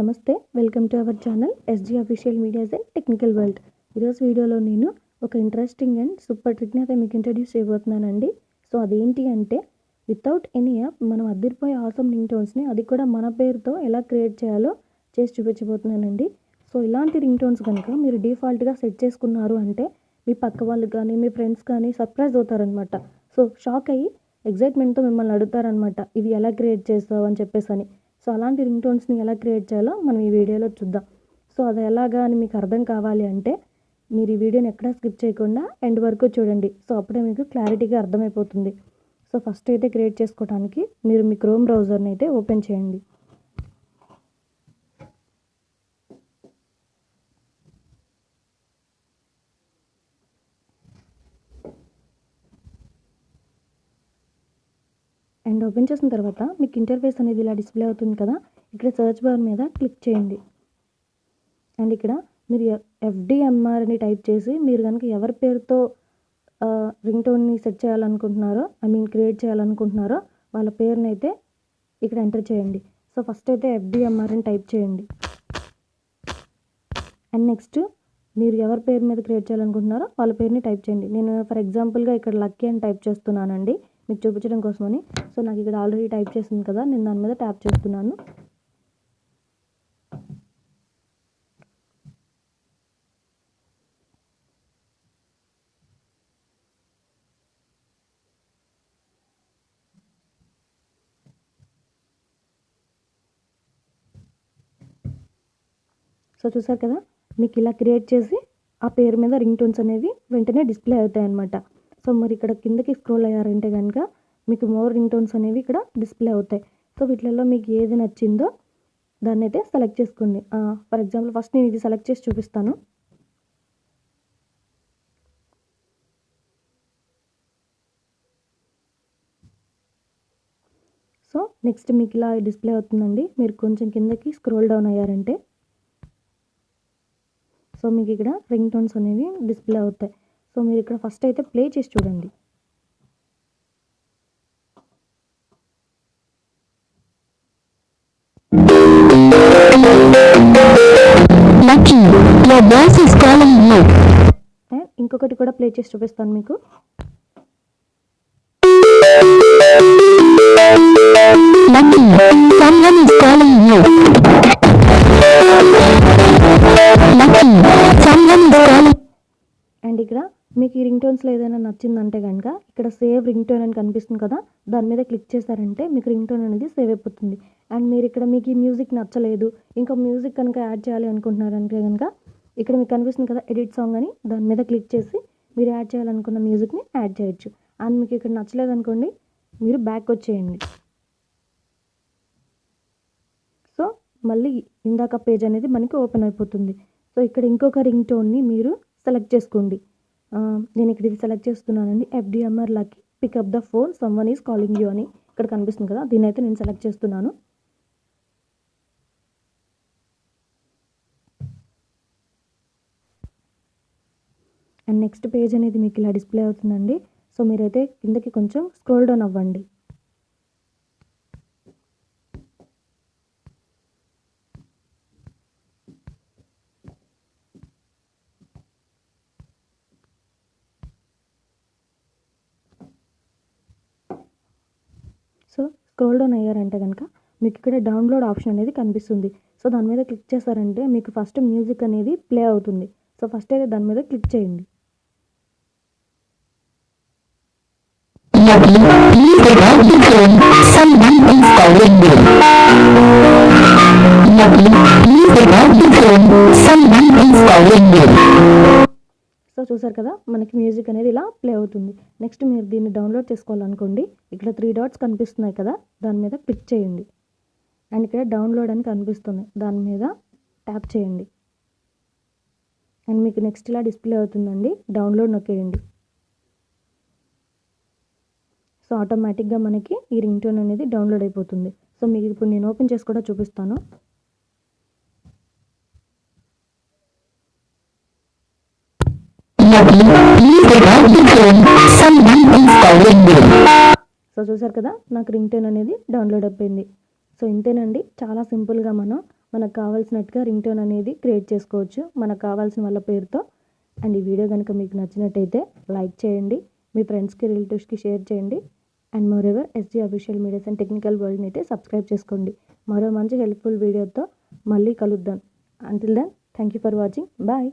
నమస్తే, welcome to our channel SG official medias and technical world. ఈరోజు వీడియోలో నేను ఒక ఇంట్రెస్టింగ్ అండ్ సూపర్ ట్రిక్ని అయితే మీకు ఇంట్రడ్యూస్ చేయబోతున్నానండి. సో అదేంటి అంటే, వితౌట్ ఎనీ యాప్ మనం అదిరిపోయే ఆసమ్ రింగ్ టోన్స్ని, అది కూడా మన పేరుతో ఎలా క్రియేట్ చేయాలో చేసి చూపించబోతున్నానండి. సో ఇలాంటి రింగ్ టోన్స్ కనుక మీరు డిఫాల్ట్గా సెట్ చేసుకున్నారు అంటే మీ పక్క వాళ్ళు కానీ మీ ఫ్రెండ్స్ కానీ సర్ప్రైజ్ అవుతారనమాట. సో షాక్ అయ్యి ఎగ్జైట్మెంట్తో మిమ్మల్ని అడుగుతారనమాట, ఇవి ఎలా క్రియేట్ చేస్తావు అని చెప్పేసి అని. సో అలాంటి రింగ్ టోన్స్ని ఎలా క్రియేట్ చేయాలో మనం ఈ వీడియోలో చూద్దాం. సో అది ఎలాగా అని మీకు అర్థం కావాలి అంటే మీరు ఈ వీడియోని ఎక్కడా స్కిప్ చేయకుండా ఎండ్ వరకు చూడండి. సో అప్పుడే మీకు క్లారిటీగా అర్థమైపోతుంది. సో ఫస్ట్ అయితే క్రియేట్ చేసుకోవడానికి మీరు మీ క్రోమ్ బ్రౌజర్ని అయితే ఓపెన్ చేయండి. అండ్ ఓపెన్ చేసిన తర్వాత మీకు ఇంటర్ఫేస్ అనేది ఇలా డిస్ప్లే అవుతుంది కదా, ఇక్కడ సర్చ్ బార్ మీద క్లిక్ చేయండి. అండ్ ఇక్కడ మీరు FDMR అని టైప్ చేసి మీరు కనుక ఎవరి పేరుతో రింగ్ టోన్ని సెట్ చేయాలనుకుంటున్నారో, క్రియేట్ చేయాలనుకుంటున్నారో వాళ్ళ పేరుని అయితే ఇక్కడ ఎంటర్ చేయండి. సో ఫస్ట్ అయితే FDMR అని టైప్ చేయండి. అండ్ నెక్స్ట్ మీరు ఎవరి పేరు మీద క్రియేట్ చేయాలనుకుంటున్నారో వాళ్ళ పేరుని టైప్ చేయండి. నేను ఫర్ ఎగ్జాంపుల్గా ఇక్కడ లక్కీ అని టైప్ చేస్తున్నానండి మీకు చూపించడం కోసమని. సో నాకు ఇక్కడ ఆల్రెడీ టైప్ చేసింది కదా, నేను దాని మీద ట్యాప్ చేస్తున్నాను. సో చూసారు కదా, మీకు ఇలా క్రియేట్ చేసి ఆ పేరు మీద రింగ్ టోన్స్ అనేవి వెంటనే డిస్ప్లే అవుతాయి అన్నమాట. సో మరి ఇక్కడ కిందకి స్క్రోల్ అయ్యారంటే కనుక మీకు మోర్ రింగ్ టోన్స్ అనేవి ఇక్కడ డిస్ప్లే అవుతాయి. సో వీటిలలో మీకు ఏది నచ్చిందో దాన్ని అయితే సెలెక్ట్ చేసుకోండి. ఫర్ ఎగ్జాంపుల్ ఫస్ట్ నేను ఇది సెలెక్ట్ చేసి చూపిస్తాను. సో నెక్స్ట్ మీకు ఇలా డిస్ప్లే అవుతుందండి. మీరు కొంచెం కిందకి స్క్రోల్ డౌన్ అయ్యారంటే సో మీకు ఇక్కడ రింగ్ టోన్స్ అనేవి డిస్ప్లే అవుతాయి. సో మీరు ఇక్కడ ఫస్ట్ అయితే ప్లే చేసి చూడండి. ఇంకొకటి కూడా ప్లే చేసి చూపిస్తాను మీకు. అండ్ ఇక్కడ మీకు ఈ రింగ్ టోన్స్లో ఏదైనా నచ్చిందంటే కనుక ఇక్కడ సేవ్ రింగ్ టోన్ అని కనిపిస్తుంది కదా, దాని మీద క్లిక్ చేశారంటే మీకు రింగ్ టోన్ అనేది సేవ్ అయిపోతుంది. అండ్ మీరు ఇక్కడ మీకు ఈ మ్యూజిక్ నచ్చలేదు, ఇంకా మ్యూజిక్ కనుక యాడ్ చేయాలి అనుకుంటున్నారంటే కనుక ఇక్కడ మీకు కనిపిస్తుంది కదా ఎడిట్ సాంగ్ అని, దాని మీద క్లిక్ చేసి మీరు యాడ్ చేయాలనుకున్న మ్యూజిక్ని యాడ్ చేయొచ్చు. అండ్ మీకు ఇక్కడ నచ్చలేదు అనుకోండి, మీరు బ్యాక్ వచ్చేయండి. సో మళ్ళీ ఇందాక పేజ్ అనేది మనకి ఓపెన్ అయిపోతుంది. సో ఇక్కడ ఇంకొక రింగ్ టోన్ని మీరు సెలెక్ట్ చేసుకోండి. నేను ఇక్కడ ఇది సెలెక్ట్ చేస్తున్నానండి, FDMR lucky pick up the phone someone is calling you అని ఇక్కడ కనిపిస్తుంది కదా, దీని అయితే నేను సెలెక్ట్ చేస్తున్నాను. అండ్ నెక్స్ట్ పేజ్ అనేది మీకు ఇలా డిస్ప్లే అవుతుందండి. సో మీరైతే కిందకి కొంచెం స్క్రోల్ డౌన్ అవ్వండి. సో స్క్రోల్ డౌన్ అయ్యారంటే కనుక మీకు ఇక్కడ డౌన్లోడ్ ఆప్షన్ అనేది కనిపిస్తుంది. సో దాని మీద క్లిక్ చేశారంటే మీకు ఫస్ట్ మ్యూజిక్ అనేది ప్లే అవుతుంది. సో ఫస్ట్ అయితే దాని మీద క్లిక్ చేయండి. సో చూసారు కదా, మనకి మ్యూజిక్ అనేది ఇలా ప్లే అవుతుంది. నెక్స్ట్ మీరు దీన్ని డౌన్లోడ్ చేసుకోవాలనుకోండి, ఇక్కడ 3 డాట్స్ కనిపిస్తున్నాయి కదా, దాని మీద క్లిక్ చేయండి. అండ్ ఇక్కడ డౌన్లోడ్ అని కనిపిస్తుంది, దాని మీద ట్యాప్ చేయండి. అండ్ మీకు నెక్స్ట్ ఇలా డిస్ప్లే అవుతుందండి, డౌన్లోడ్ నొక్కేయండి. సో ఆటోమేటిక్గా మనకి ఈ రింగ్ టోన్ అనేది డౌన్లోడ్ అయిపోతుంది. సో మీకు ఇప్పుడు నేను ఓపెన్ చేసి కూడా చూపిస్తాను. సో చూసారు కదా, నాకు రింగ్ టోన్ అనేది డౌన్లోడ్ అయిపోయింది. సో ఇంతేనండి, చాలా సింపుల్గా మనం మనకు కావాల్సినట్టుగా రింగ్ టోన్ అనేది క్రియేట్ చేసుకోవచ్చు మనకు కావాల్సిన వాళ్ళ పేరుతో. అండ్ ఈ వీడియో కనుక మీకు నచ్చినట్టయితే లైక్ చేయండి, మీ ఫ్రెండ్స్కి రిలేటివ్స్కి షేర్ చేయండి. And moreover SG official medias and technical వరల్డ్ని అయితే సబ్స్క్రైబ్ చేసుకోండి. మరో మంచి హెల్ప్ఫుల్ వీడియోతో మళ్ళీ కలుద్దాం. Until then thank you for watching. Bye.